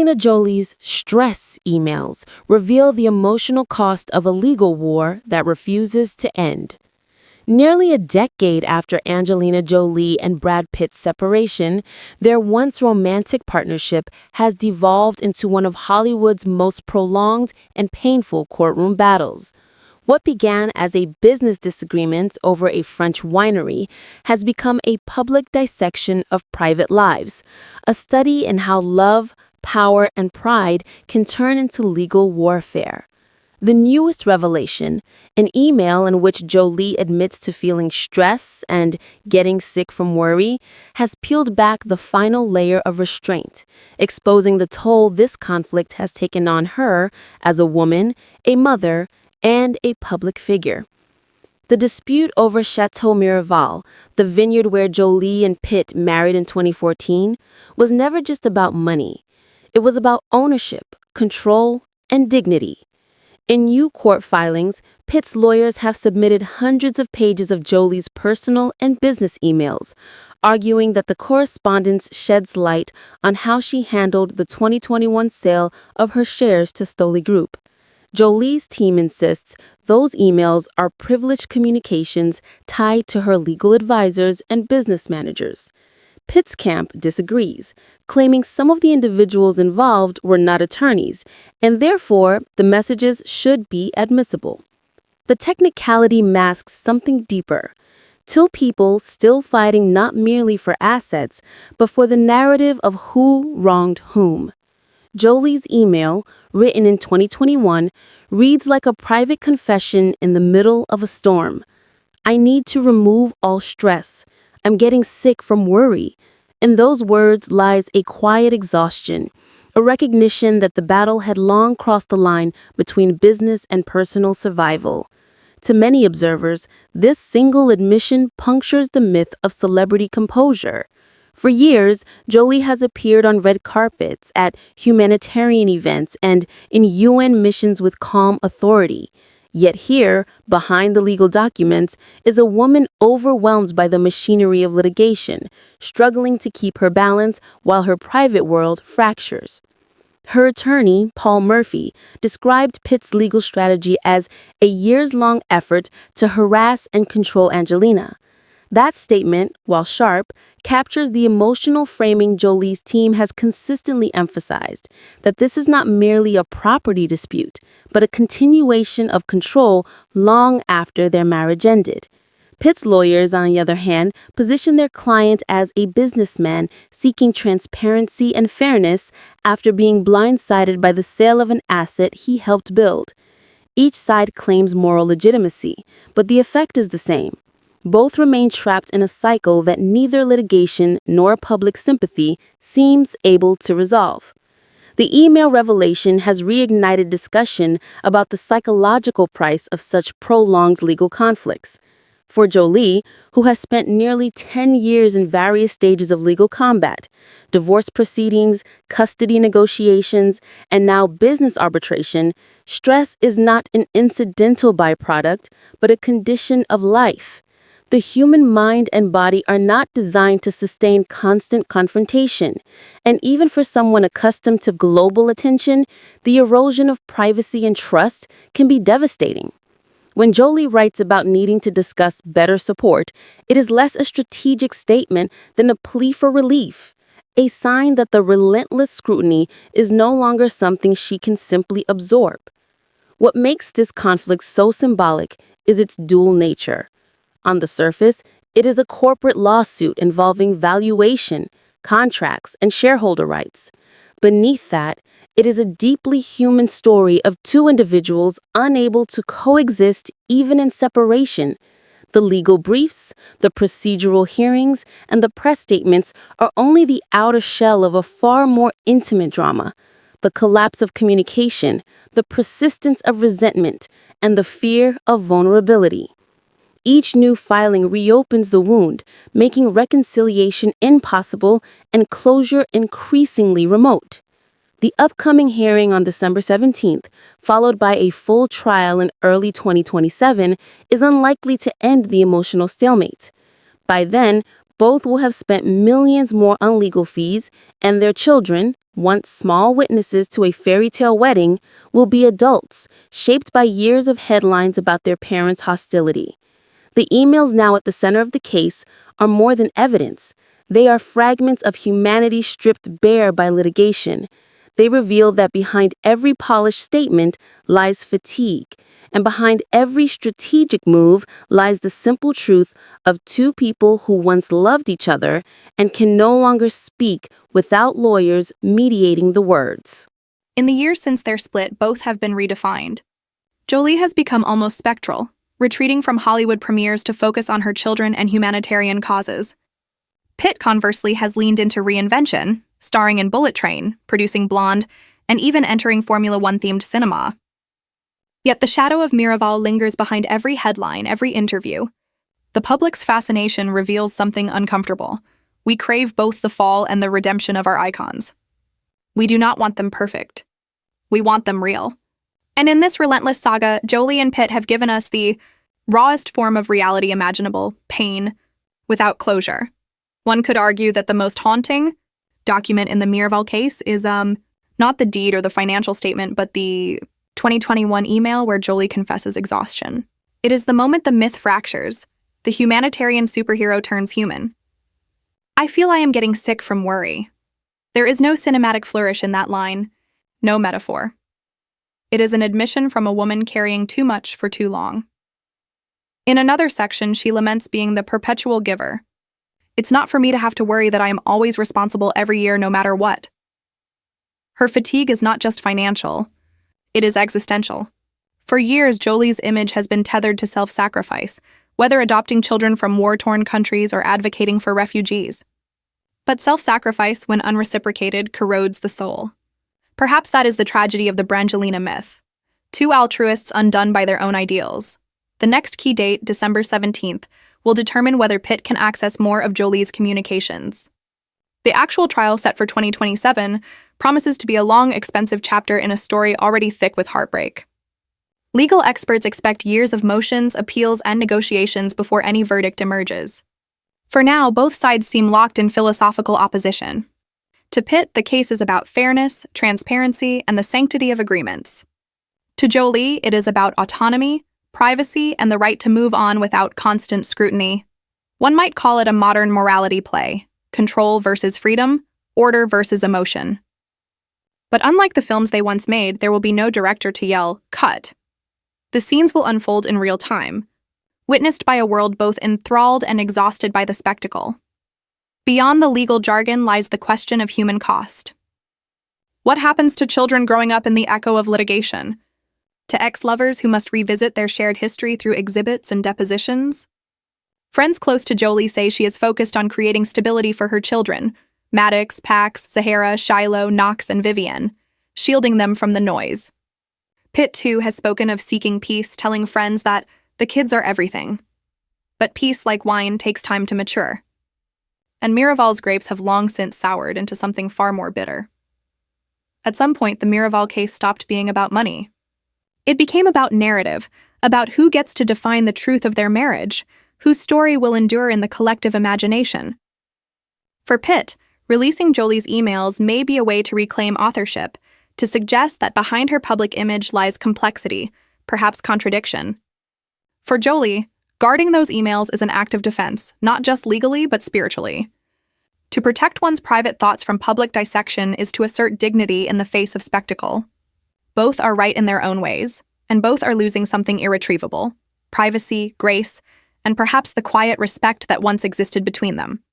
Angelina Jolie's stress emails reveal the emotional cost of a legal war that refuses to end. Nearly a decade after Angelina Jolie and Brad Pitt's separation, their once romantic partnership has devolved into one of Hollywood's most prolonged and painful courtroom battles. What began as a business disagreement over a French winery has become a public dissection of private lives, a study in how love, power, and pride can turn into legal warfare. The newest revelation, an email in which Jolie admits to feeling stress and getting sick from worry, has peeled back the final layer of restraint, exposing the toll this conflict has taken on her as a woman, a mother, and a public figure. The dispute over Chateau Miraval, the vineyard where Jolie and Pitt married in 2014, was never just about money. It was about ownership, control, and dignity. In new court filings, Pitt's lawyers have submitted hundreds of pages of Jolie's personal and business emails, arguing that the correspondence sheds light on how she handled the 2021 sale of her shares to Stoli Group. Jolie's team insists those emails are privileged communications tied to her legal advisors and business managers. Pitt's camp disagrees, claiming some of the individuals involved were not attorneys, and therefore the messages should be admissible. The technicality masks something deeper. Two people still fighting not merely for assets, but for the narrative of who wronged whom. Jolie's email, written in 2021, reads like a private confession in the middle of a storm. I need to remove all stress. I'm getting sick from worry. In those words lies a quiet exhaustion, a recognition that the battle had long crossed the line between business and personal survival. To many observers, this single admission punctures the myth of celebrity composure. For years, Jolie has appeared on red carpets, at humanitarian events, and in UN missions with calm authority. Yet here, behind the legal documents, is a woman overwhelmed by the machinery of litigation, struggling to keep her balance while her private world fractures. Her attorney, Paul Murphy, described Pitt's legal strategy as a years-long effort to harass and control Angelina. That statement, while sharp, captures the emotional framing Jolie's team has consistently emphasized, that this is not merely a property dispute, but a continuation of control long after their marriage ended. Pitt's lawyers, on the other hand, position their client as a businessman seeking transparency and fairness after being blindsided by the sale of an asset he helped build. Each side claims moral legitimacy, but the effect is the same. Both remain trapped in a cycle that neither litigation nor public sympathy seems able to resolve. The email revelation has reignited discussion about the psychological price of such prolonged legal conflicts. For Jolie, who has spent nearly 10 years in various stages of legal combat, divorce proceedings, custody negotiations, and now business arbitration, stress is not an incidental byproduct, but a condition of life. The human mind and body are not designed to sustain constant confrontation, and even for someone accustomed to global attention, the erosion of privacy and trust can be devastating. When Jolie writes about needing to discuss better support, it is less a strategic statement than a plea for relief, a sign that the relentless scrutiny is no longer something she can simply absorb. What makes this conflict so symbolic is its dual nature. On the surface, it is a corporate lawsuit involving valuation, contracts, and shareholder rights. Beneath that, it is a deeply human story of two individuals unable to coexist even in separation. The legal briefs, the procedural hearings, and the press statements are only the outer shell of a far more intimate drama. The collapse of communication, the persistence of resentment, and the fear of vulnerability. Each new filing reopens the wound, making reconciliation impossible and closure increasingly remote. The upcoming hearing on December 17th, followed by a full trial in early 2027, is unlikely to end the emotional stalemate. By then, Both will have spent millions more on legal fees, and their children, once small witnesses to a fairy tale wedding, will be adults, shaped by years of headlines about their parents' hostility. The emails now at the center of the case are more than evidence. They are fragments of humanity stripped bare by litigation. They reveal that behind every polished statement lies fatigue, and behind every strategic move lies the simple truth of two people who once loved each other and can no longer speak without lawyers mediating the words. In the years since their split, both have been redefined. Jolie has become almost spectral, retreating from Hollywood premieres to focus on her children and humanitarian causes. Pitt, conversely, has leaned into reinvention, starring in Bullet Train, producing Blonde, and even entering Formula One-themed cinema. Yet the shadow of Miraval lingers behind every headline, every interview. The public's fascination reveals something uncomfortable. We crave both the fall and the redemption of our icons. We do not want them perfect. We want them real. And in this relentless saga, Jolie and Pitt have given us the rawest form of reality imaginable, pain, without closure. One could argue that the most haunting document in the Miraval case is not the deed or the financial statement, but the 2021 email where Jolie confesses exhaustion. It is the moment the myth fractures. The humanitarian superhero turns human. I feel I am getting sick from worry. There is no cinematic flourish in that line, no metaphor. It is an admission from a woman carrying too much for too long. In another section, she laments being the perpetual giver. It's not for me to have to worry that I am always responsible every year no matter what. Her fatigue is not just financial. It is existential. For years, Jolie's image has been tethered to self-sacrifice, whether adopting children from war-torn countries or advocating for refugees. But self-sacrifice, when unreciprocated, corrodes the soul. Perhaps that is the tragedy of the Brangelina myth. Two altruists undone by their own ideals. The next key date, December 17th, will determine whether Pitt can access more of Jolie's communications. The actual trial, set for 2027, promises to be a long, expensive chapter in a story already thick with heartbreak. Legal experts expect years of motions, appeals, and negotiations before any verdict emerges. For now, both sides seem locked in philosophical opposition. To Pitt, the case is about fairness, transparency, and the sanctity of agreements. To Jolie, it is about autonomy, privacy, and the right to move on without constant scrutiny. One might call it a modern morality play: control versus freedom, order versus emotion. But unlike the films they once made, there will be no director to yell, "Cut." The scenes will unfold in real time, witnessed by a world both enthralled and exhausted by the spectacle. Beyond the legal jargon lies the question of human cost. What happens to children growing up in the echo of litigation? To ex-lovers who must revisit their shared history through exhibits and depositions? Friends close to Jolie say she is focused on creating stability for her children, Maddox, Pax, Zahara, Shiloh, Knox, and Vivienne, shielding them from the noise. Pitt, too, has spoken of seeking peace, telling friends that the kids are everything. But peace, like wine, takes time to mature. And Miraval's grapes have long since soured into something far more bitter. At some point, the Miraval case stopped being about money. It became about narrative, about who gets to define the truth of their marriage, whose story will endure in the collective imagination. For Pitt, releasing Jolie's emails may be a way to reclaim authorship, to suggest that behind her public image lies complexity, perhaps contradiction. For Jolie, guarding those emails is an act of defense, not just legally but spiritually. To protect one's private thoughts from public dissection is to assert dignity in the face of spectacle. Both are right in their own ways, and both are losing something irretrievable: privacy, grace, and perhaps the quiet respect that once existed between them.